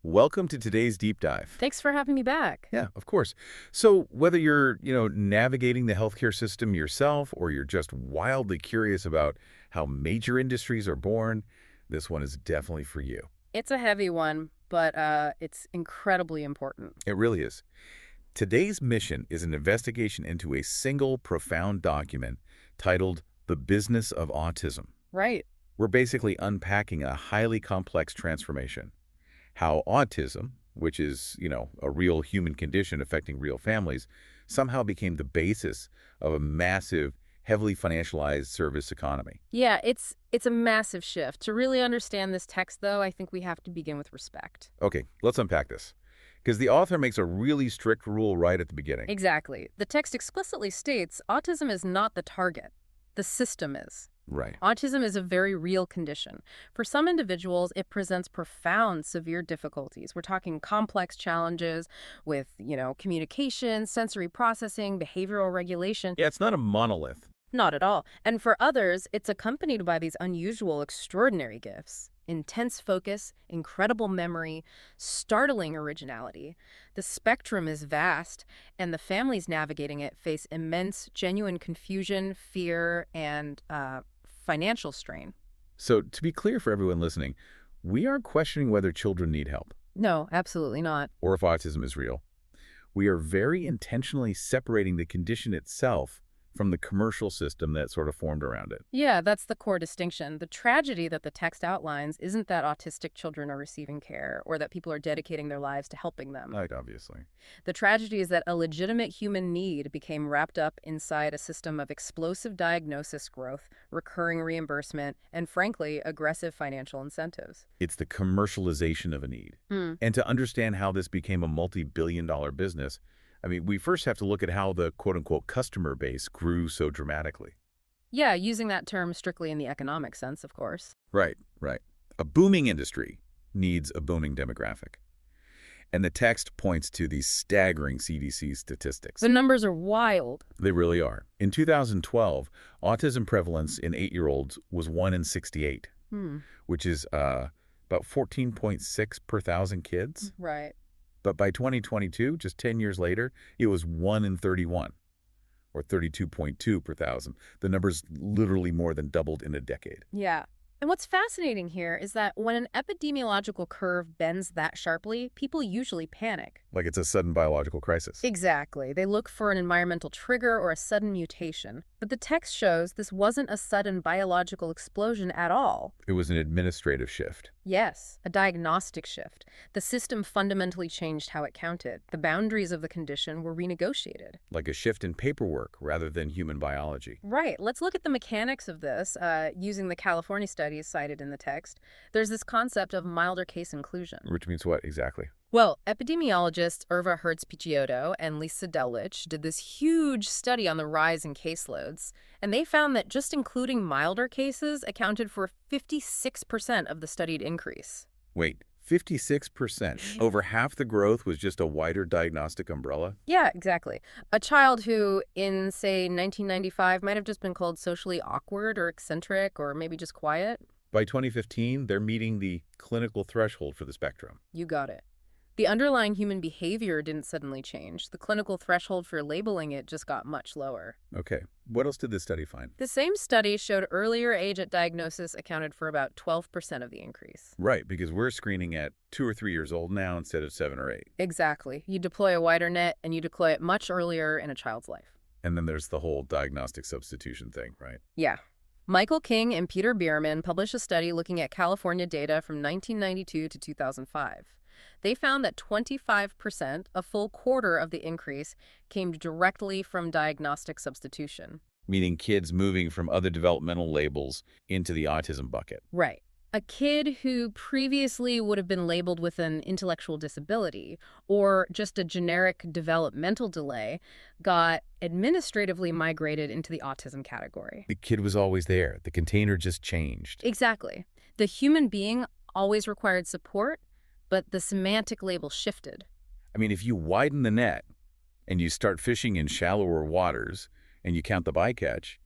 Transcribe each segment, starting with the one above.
Welcome to today's deep dive. Thanks for having me back. Yeah, of course. So whether you're, navigating the healthcare system yourself or you're just wildly curious about how major industries are born, this one is definitely for you. It's a heavy one, but it's incredibly important. It really is. Today's mission is an investigation into a single profound document titled The Business of Autism. Right. We're basically unpacking a highly complex transformation. How autism, which is, a real human condition affecting real families, somehow became the basis of a massive, heavily financialized service economy. Yeah, it's a massive shift. To really understand this text, though, I think we have to begin with respect. Okay, let's unpack this. Because the author makes a really strict rule right at the beginning. Exactly. The text explicitly states autism is not the target. The system is. Right. Autism is a very real condition. For some individuals, it presents profound, severe difficulties. We're talking complex challenges with, communication, sensory processing, behavioral regulation. Yeah, it's not a monolith. Not at all. And for others, it's accompanied by these unusual, extraordinary gifts. Intense focus, incredible memory, startling originality. The spectrum is vast, and the families navigating it face immense, genuine confusion, fear, and financial strain. So to be clear for everyone listening, we aren't questioning whether children need help No, absolutely not. or if autism is real. We are very intentionally separating the condition itself from the commercial system that sort of formed around it. Yeah, that's the core distinction. The tragedy that the text outlines isn't that autistic children are receiving care or that people are dedicating their lives to helping them. Right, obviously. The tragedy is that a legitimate human need became wrapped up inside a system of explosive diagnosis growth, recurring reimbursement, and frankly, aggressive financial incentives. It's the commercialization of a need. Hmm. And to understand how this became a multi-billion-dollar business, we first have to look at how the quote-unquote customer base grew so dramatically. Yeah, using that term strictly in the economic sense, of course. Right, right. A booming industry needs a booming demographic. And the text points to these staggering CDC statistics. The numbers are wild. They really are. In 2012, autism prevalence in 8-year-olds was 1 in 68, which is about 14.6 per thousand kids. Right. But by 2022, just 10 years later, it was 1 in 31, or 32.2 per thousand. The number's literally more than doubled in a decade. Yeah. And what's fascinating here is that when an epidemiological curve bends that sharply, people usually panic. Like it's a sudden biological crisis. Exactly. They look for an environmental trigger or a sudden mutation. But the text shows this wasn't a sudden biological explosion at all. It was an administrative shift. Yes, a diagnostic shift. The system fundamentally changed how it counted. The boundaries of the condition were renegotiated. Like a shift in paperwork rather than human biology. Right. Let's look at the mechanics of this using the California studies cited in the text. There's this concept of milder case inclusion. Which means what exactly? Well, epidemiologists Irva Hertz-Picciotto and Lisa Dellich did this huge study on the rise in caseloads, and they found that just including milder cases accounted for 56% of the studied increase. Wait, 56%? Over half the growth was just a wider diagnostic umbrella? Yeah, exactly. A child who, in, say, 1995, might have just been called socially awkward or eccentric or maybe just quiet. By 2015, they're meeting the clinical threshold for the spectrum. You got it. The underlying human behavior didn't suddenly change. The clinical threshold for labeling it just got much lower. Okay. What else did this study find? The same study showed earlier age at diagnosis accounted for about 12% of the increase. Right, because we're screening at 2 or 3 years old now instead of 7 or 8. Exactly. You deploy a wider net, and you deploy it much earlier in a child's life. And then there's the whole diagnostic substitution thing, right? Yeah. Michael King and Peter Bierman published a study looking at California data from 1992 to 2005. They found that 25%, a full quarter of the increase, came directly from diagnostic substitution. Meaning kids moving from other developmental labels into the autism bucket. Right. A kid who previously would have been labeled with an intellectual disability or just a generic developmental delay got administratively migrated into the autism category. The kid was always there. The container just changed. Exactly. The human being always required support, but the semantic label shifted. If you widen the net and you start fishing in shallower waters and you count the bycatch,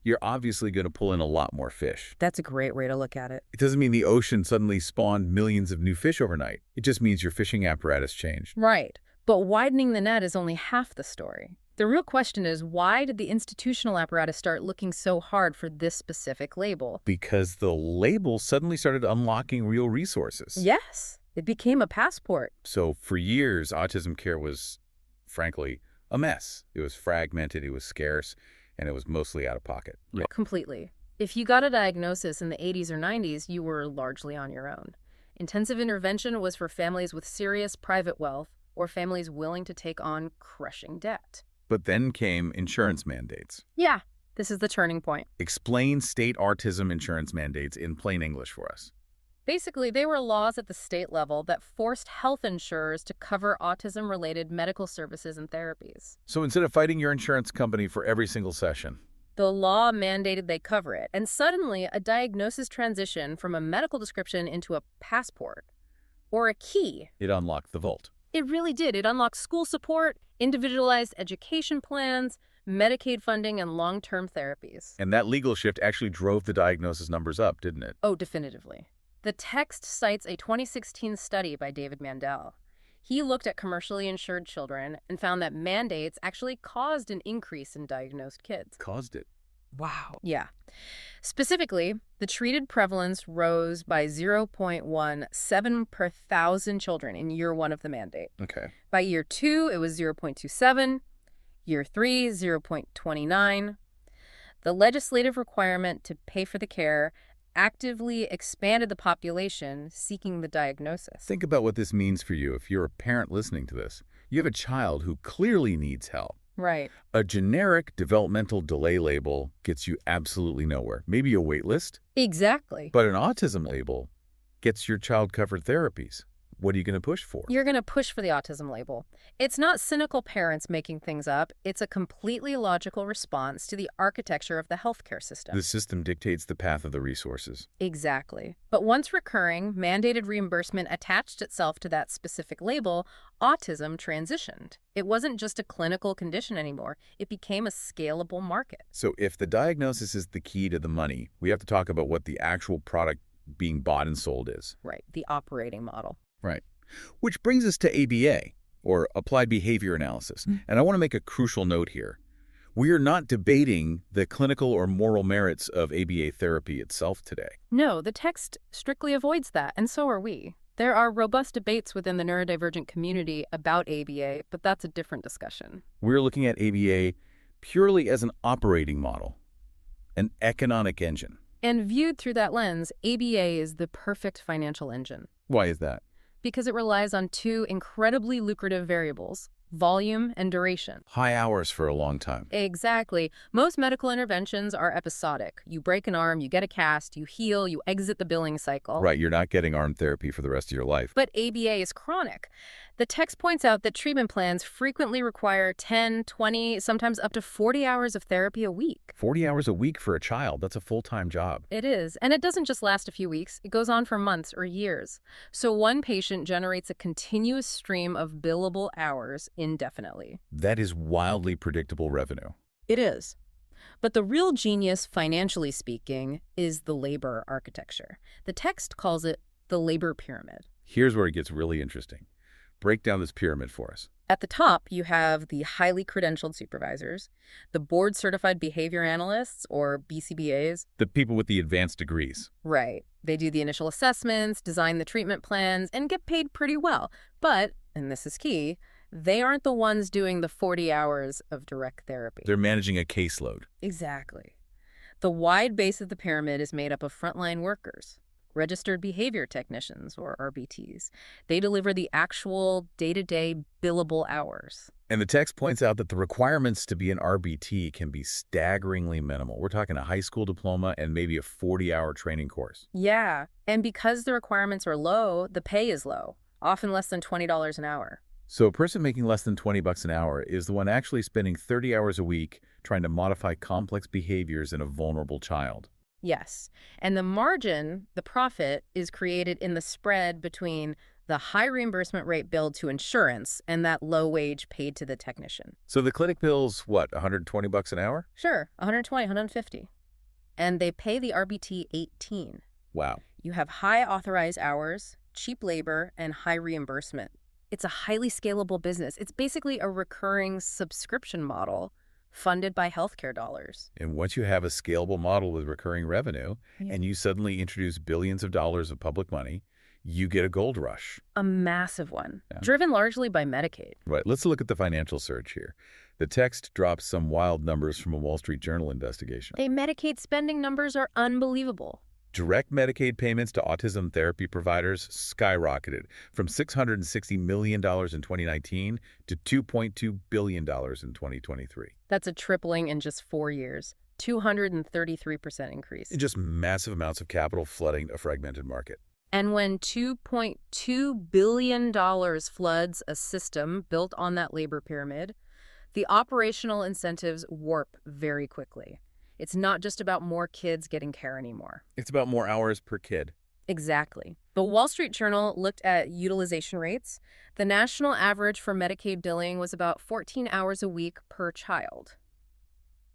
you're obviously going to pull in a lot more fish. That's a great way to look at it. It doesn't mean the ocean suddenly spawned millions of new fish overnight. It just means your fishing apparatus changed. Right. But widening the net is only half the story. The real question is, why did the institutional apparatus start looking so hard for this specific label? Because the label suddenly started unlocking real resources. Yes, it became a passport. So for years, autism care was, frankly, a mess. It was fragmented, it was scarce, and it was mostly out of pocket. Completely. If you got a diagnosis in the 80s or 90s, you were largely on your own. Intensive intervention was for families with serious private wealth or families willing to take on crushing debt. But then came insurance mandates. Yeah, this is the turning point. Explain state autism insurance mandates in plain English for us. Basically, they were laws at the state level that forced health insurers to cover autism-related medical services and therapies. So instead of fighting your insurance company for every single session, The law mandated they cover it, and suddenly a diagnosis transitioned from a medical description into a passport or a key. it unlocked the vault. It really did. It unlocked school support, individualized education plans, Medicaid funding, and long-term therapies. And that legal shift actually drove the diagnosis numbers up, didn't it? Oh, definitively. The text cites a 2016 study by David Mandel. He looked at commercially insured children and found that mandates actually caused an increase in diagnosed kids. Caused it. Wow. Yeah. Specifically, the treated prevalence rose by 0.17 per thousand children in year 1 of the mandate. Okay. By year 2, it was 0.27, year 3, 0.29. The legislative requirement to pay for the care actively expanded the population seeking the diagnosis. Think about what this means for you if you're a parent listening to this. You have a child who clearly needs help. Right. A generic developmental delay label gets you absolutely nowhere. Maybe a wait list, Exactly. but an autism label gets your child covered therapies. What are you going to push for? You're going to push for the autism label. It's not cynical parents making things up. It's a completely logical response to the architecture of the healthcare system. The system dictates the path of the resources. Exactly. But once recurring, mandated reimbursement attached itself to that specific label, autism transitioned. It wasn't just a clinical condition anymore. It became a scalable market. So if the diagnosis is the key to the money, we have to talk about what the actual product being bought and sold is. Right. The operating model. Right. Which brings us to ABA, or Applied Behavior Analysis. And I want to make a crucial note here. We are not debating the clinical or moral merits of ABA therapy itself today. No, the text strictly avoids that, and so are we. There are robust debates within the neurodivergent community about ABA, but that's a different discussion. We're looking at ABA purely as an operating model, an economic engine. And viewed through that lens, ABA is the perfect financial engine Why is that? because it relies on 2 incredibly lucrative variables, volume and duration. High hours for a long time. Exactly. Most medical interventions are episodic. You break an arm, you get a cast, you heal, you exit the billing cycle. Right, you're not getting arm therapy for the rest of your life. But ABA is chronic. The text points out that treatment plans frequently require 10, 20, sometimes up to 40 hours of therapy a week. 40 hours a week for a child, that's a full-time job. It is. And it doesn't just last a few weeks. It goes on for months or years. So one patient generates a continuous stream of billable hours indefinitely. That is wildly predictable revenue. It is. But the real genius, financially speaking, is the labor architecture. The text calls it the labor pyramid. Here's where it gets really interesting. Break down this pyramid for us. At the top, you have the highly credentialed supervisors, the board-certified behavior analysts, or BCBAs. The people with the advanced degrees. Right. They do the initial assessments, design the treatment plans, and get paid pretty well. But, and this is key, they aren't the ones doing the 40 hours of direct therapy. They're managing a caseload. Exactly. The wide base of the pyramid is made up of frontline workers, registered behavior technicians, or RBTs. They deliver the actual day-to-day billable hours. And the text points out that the requirements to be an RBT can be staggeringly minimal. We're talking a high school diploma and maybe a 40-hour training course. Yeah, and because the requirements are low, the pay is low, often less than $20 an hour. So a person making less than 20 bucks an hour is the one actually spending 30 hours a week trying to modify complex behaviors in a vulnerable child. Yes, and the margin, the profit, is created in the spread between the high reimbursement rate billed to insurance and that low wage paid to the technician. So the clinic bills, what, 120 bucks an hour? Sure, 120, 150. And they pay the RBT 18. Wow. You have high authorized hours, cheap labor, and high reimbursement. It's a highly scalable business. It's basically a recurring subscription model funded by healthcare dollars. And once you have a scalable model with recurring revenue, and you suddenly introduce billions of dollars of public money, you get a gold rush. A massive one, Yeah. driven largely by Medicaid. Right. Let's look at the financial surge here. The text drops some wild numbers from a Wall Street Journal investigation. The Medicaid spending numbers are unbelievable. Direct Medicaid payments to autism therapy providers skyrocketed from $660 million in 2019 to $2.2 billion in 2023. That's a tripling in just 4 years, 233% increase. Just massive amounts of capital flooding a fragmented market. And when $2.2 billion floods a system built on that labor pyramid, the operational incentives warp very quickly. It's not just about more kids getting care anymore. It's about more hours per kid. Exactly. The Wall Street Journal looked at utilization rates. The national average for Medicaid billing was about 14 hours a week per child.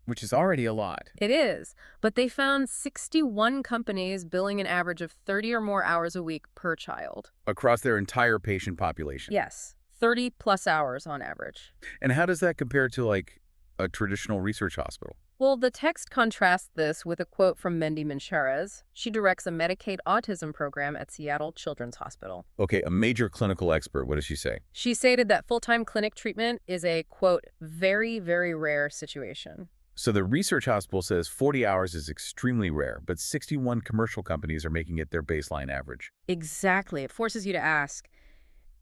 Which is already a lot. It is, but they found 61 companies billing an average of 30 or more hours a week per child. Across their entire patient population. Yes, 30 plus hours on average. And how does that compare to, like, a traditional research hospital? Well, the text contrasts this with a quote from Mendy Menchares. She directs a Medicaid autism program at Seattle Children's Hospital. Okay, a major clinical expert. What does she say? She stated that full-time clinic treatment is a, quote, very, very rare situation. So the research hospital says 40 hours is extremely rare, but 61 commercial companies are making it their baseline average. Exactly. It forces you to ask,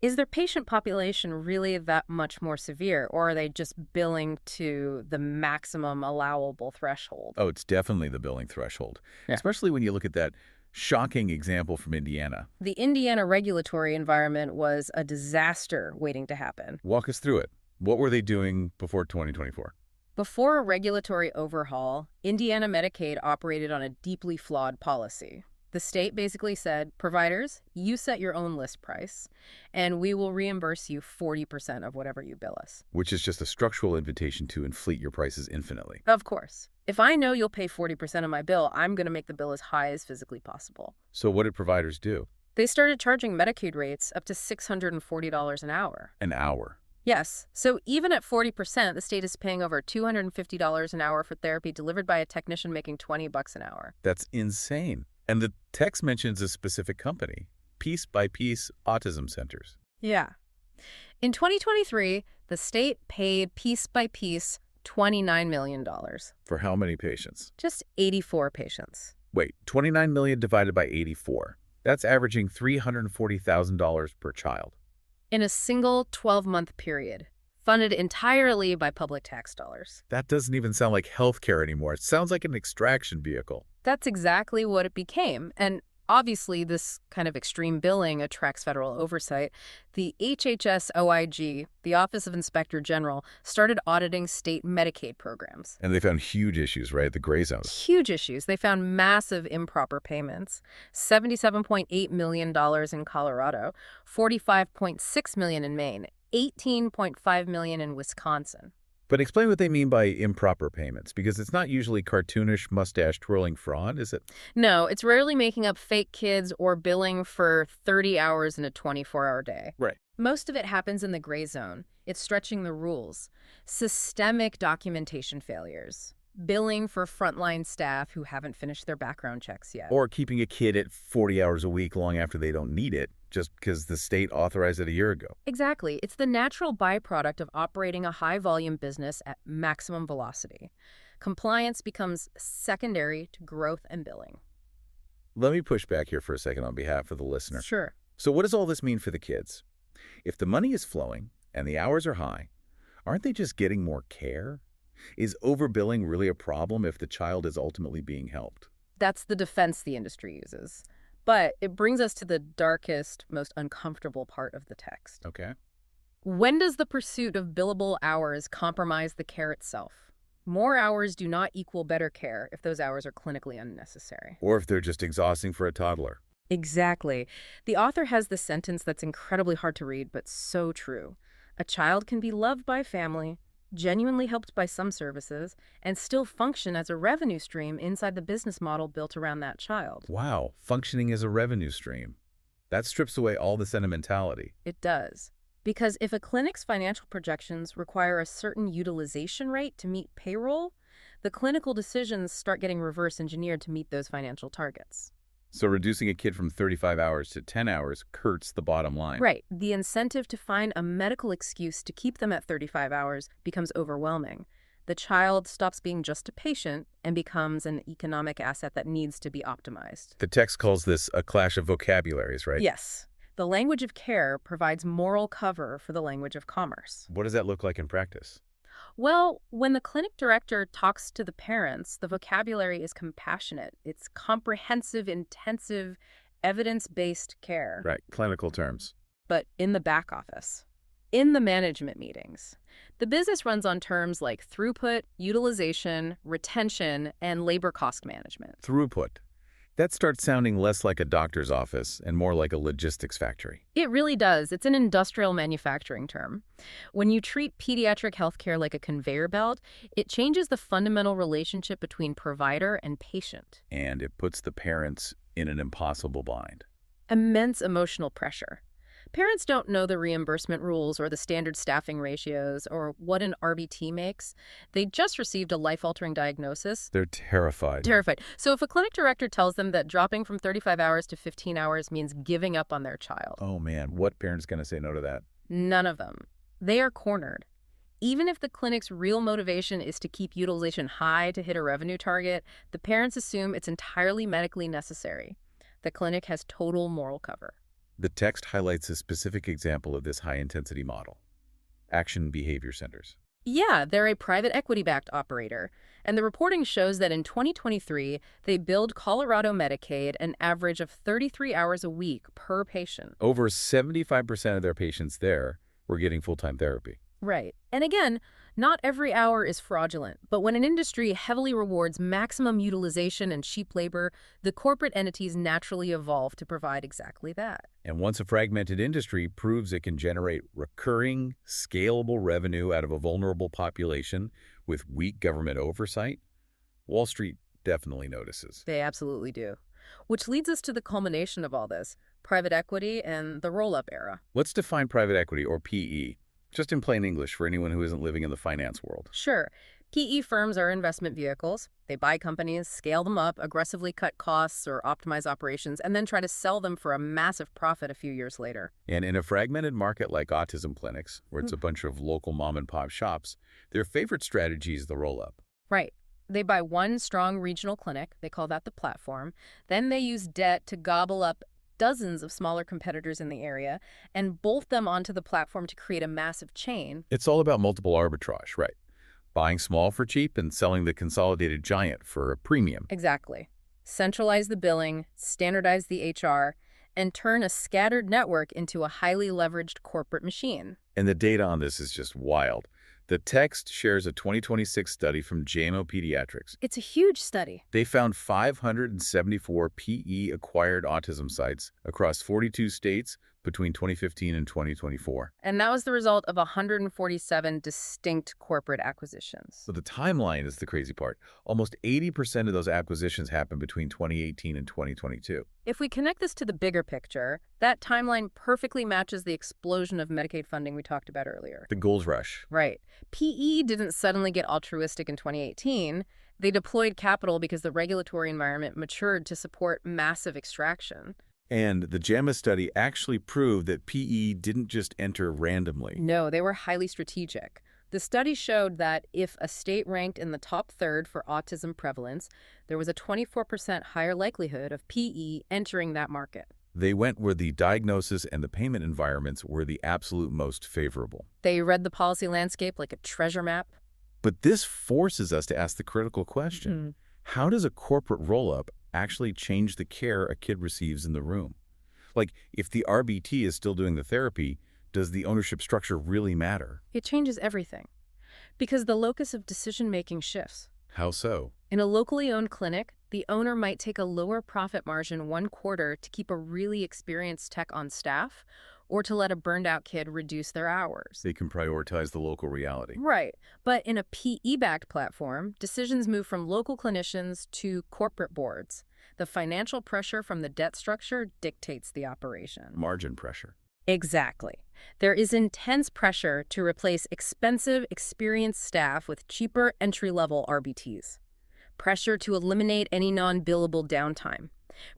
is their patient population really that much more severe, or are they just billing to the maximum allowable threshold? Oh, it's definitely the billing threshold, Yeah. especially when you look at that shocking example from Indiana. The Indiana regulatory environment was a disaster waiting to happen. Walk us through it. What were they doing before 2024? Before a regulatory overhaul, Indiana Medicaid operated on a deeply flawed policy. The state basically said, providers, you set your own list price, and we will reimburse you 40% of whatever you bill us. Which is just a structural invitation to inflate your prices infinitely. Of course. If I know you'll pay 40% of my bill, I'm going to make the bill as high as physically possible. So what did providers do? They started charging Medicaid rates up to $640 an hour. An hour. Yes. So even at 40%, the state is paying over $250 an hour for therapy delivered by a technician making $20 an hour. That's insane. And the text mentions a specific company, Piece by Piece Autism Centers. Yeah. In 2023, the state paid piece by piece $29 million. For how many patients? Just 84 patients. Wait, 29 million divided by 84. That's averaging $340,000 per child. In a single 12-month period, funded entirely by public tax dollars. That doesn't even sound like healthcare anymore. It sounds like an extraction vehicle. That's exactly what it became. And obviously, this kind of extreme billing attracts federal oversight. The HHS OIG, the Office of Inspector General, started auditing state Medicaid programs. And they found huge issues, right? The gray zones. Huge issues. They found massive improper payments. $77.8 million in Colorado, $45.6 million in Maine, $18.5 million in Wisconsin. But explain what they mean by improper payments, because it's not usually cartoonish mustache-twirling fraud, is it? No, it's rarely making up fake kids or billing for 30 hours in a 24-hour day. Right. Most of it happens in the gray zone. It's stretching the rules. Systemic documentation failures. Billing for frontline staff who haven't finished their background checks yet. Or keeping a kid at 40 hours a week long after they don't need it, just because the state authorized it a year ago. Exactly. It's the natural byproduct of operating a high-volume business at maximum velocity. Compliance becomes secondary to growth and billing. Let me push back here for a second on behalf of the listener. Sure. So what does all this mean for the kids? If the money is flowing and the hours are high, aren't they just getting more care? Is overbilling really a problem if the child is ultimately being helped? That's the defense the industry uses. But it brings us to the darkest, most uncomfortable part of the text. Okay. When does the pursuit of billable hours compromise the care itself? More hours do not equal better care if those hours are clinically unnecessary. Or if they're just exhausting for a toddler. Exactly. The author has this sentence that's incredibly hard to read, but so true. A child can be loved by a family, genuinely helped by some services, and still function as a revenue stream inside the business model built around that child. Wow, functioning as a revenue stream. That strips away all the sentimentality. It does. Because if a clinic's financial projections require a certain utilization rate to meet payroll, the clinical decisions start getting reverse engineered to meet those financial targets. So reducing a kid from 35 hours to 10 hours hurts the bottom line. Right. The incentive to find a medical excuse to keep them at 35 hours becomes overwhelming. The child stops being just a patient and becomes an economic asset that needs to be optimized. The text calls this a clash of vocabularies, right? Yes. The language of care provides moral cover for the language of commerce. What does that look like in practice? Well, when the clinic director talks to the parents, the vocabulary is compassionate. It's comprehensive, intensive, evidence-based care. Right, clinical terms. But in the back office, in the management meetings, the business runs on terms like throughput, utilization, retention, and labor cost management. Throughput. That starts sounding less like a doctor's office and more like a logistics factory. It really does. It's an industrial manufacturing term. When you treat pediatric healthcare like a conveyor belt, it changes the fundamental relationship between provider and patient. And it puts the parents in an impossible bind. Immense emotional pressure. Parents don't know the reimbursement rules or the standard staffing ratios or what an RBT makes. They just received a life-altering diagnosis. They're terrified. Terrified. So if a clinic director tells them that dropping from 35 hours to 15 hours means giving up on their child, Oh man, what parent's going to say no to that? none of them. They are cornered. Even if the clinic's real motivation is to keep utilization high to hit a revenue target, the parents assume it's entirely medically necessary. The clinic has total moral cover. The text highlights a specific example of this high-intensity model. Action Behavior Centers. Yeah, they're a private equity-backed operator. And the reporting shows that in 2023, they billed Colorado Medicaid an average of 33 hours a week per patient. Over 75% of their patients there were getting full-time therapy. Right. And again, not every hour is fraudulent, but when an industry heavily rewards maximum utilization and cheap labor, the corporate entities naturally evolve to provide exactly that. And once a fragmented industry proves it can generate recurring, scalable revenue out of a vulnerable population with weak government oversight, Wall Street definitely notices. They absolutely do. Which leads us to the culmination of all this, private equity and the roll-up era. Let's define private equity, or PE, just in plain English for anyone who isn't living in the finance world. Sure. PE firms are investment vehicles. They buy companies, scale them up, aggressively cut costs or optimize operations, and then try to sell them for a massive profit a few years later. And in a fragmented market like autism clinics, where it's a bunch of local mom-and-pop shops, their favorite strategy is the roll-up. Right. They buy one strong regional clinic, they call that the platform, then they use debt to gobble up dozens of smaller competitors in the area and bolt them onto the platform to create a massive chain. It's all about multiple arbitrage, right? Buying small for cheap and selling the consolidated giant for a premium. Exactly. Centralize the billing, standardize the HR, and turn a scattered network into a highly leveraged corporate machine. And the data on this is just wild. The text shares a 2026 study from JAMO Pediatrics. It's a huge study. They found 574 PE-acquired autism sites across 42 states between 2015 and 2024. And that was the result of 147 distinct corporate acquisitions. So the timeline is the crazy part. Almost 80% of those acquisitions happened between 2018 and 2022. If we connect this to the bigger picture, that timeline perfectly matches the explosion of Medicaid funding we talked about earlier. The gold rush. Right. PE didn't suddenly get altruistic in 2018. They deployed capital because the regulatory environment matured to support massive extraction. And the JAMA study actually proved that PE didn't just enter randomly. No, they were highly strategic. The study showed that if a state ranked in the top third for autism prevalence, there was a 24% higher likelihood of PE entering that market. They went where the diagnosis and the payment environments were the absolute most favorable. They read the policy landscape like a treasure map. But this forces us to ask the critical question. How does a corporate roll-up actually change the care a kid receives in the room? Like, if the RBT is still doing the therapy, does the ownership structure really matter? It changes everything because the locus of decision-making shifts. How so? In a locally owned clinic, The owner might take a lower profit margin one quarter to keep a really experienced tech on staff, or to let a burned-out kid reduce their hours. They can prioritize the local reality. Right. But in a PE-backed platform, decisions move from local clinicians to corporate boards. The financial pressure from the debt structure dictates the operation. Margin pressure. Exactly. There is intense pressure to replace expensive, experienced staff with cheaper entry-level RBTs. Pressure to eliminate any non-billable downtime.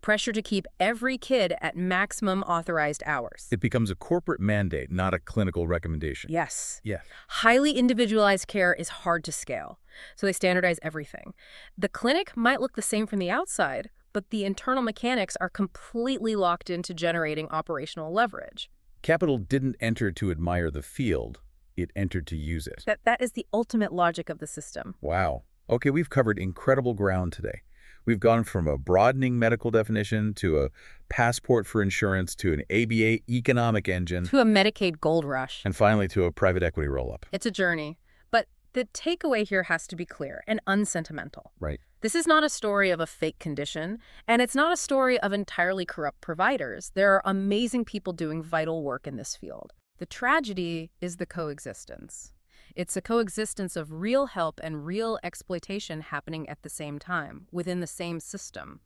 Pressure to keep every kid at maximum authorized hours. It becomes a corporate mandate, not a clinical recommendation. Yes. Yeah. Highly individualized care is hard to scale, so they standardize everything. The clinic might look the same from the outside, but the internal mechanics are completely locked into generating operational leverage. Capital didn't enter to admire the field. It entered to use it. That is the ultimate logic of the system. Wow. Okay, we've covered incredible ground today. We've gone from a broadening medical definition to a passport for insurance to an ABA economic engine, To a Medicaid gold rush. and finally to a private equity roll-up. It's a journey. But the takeaway here has to be clear and unsentimental. Right. This is not a story of a fake condition, and it's not a story of entirely corrupt providers. There are amazing people doing vital work in this field. The tragedy is the coexistence. It's a coexistence of real help and real exploitation happening at the same time, within the same system.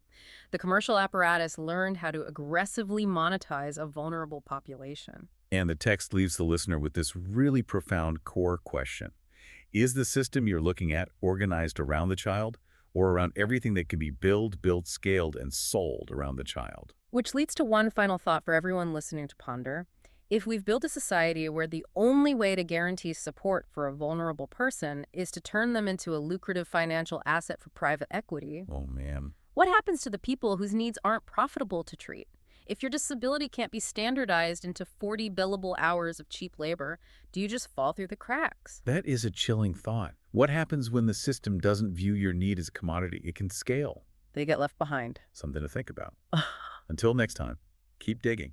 The commercial apparatus learned how to aggressively monetize a vulnerable population. And the text leaves the listener with this really profound core question. Is the system you're looking at organized around the child, or around everything that can be built, scaled, and sold around the child? Which leads to one final thought for everyone listening to ponder. If we've built a society where the only way to guarantee support for a vulnerable person is to turn them into a lucrative financial asset for private equity, Oh, man. what happens to the people whose needs aren't profitable to treat? If your disability can't be standardized into 40 billable hours of cheap labor, do you just fall through the cracks? That is a chilling thought. What happens when the system doesn't view your need as a commodity? It can scale. They get left behind. Something to think about. Until next time, keep digging.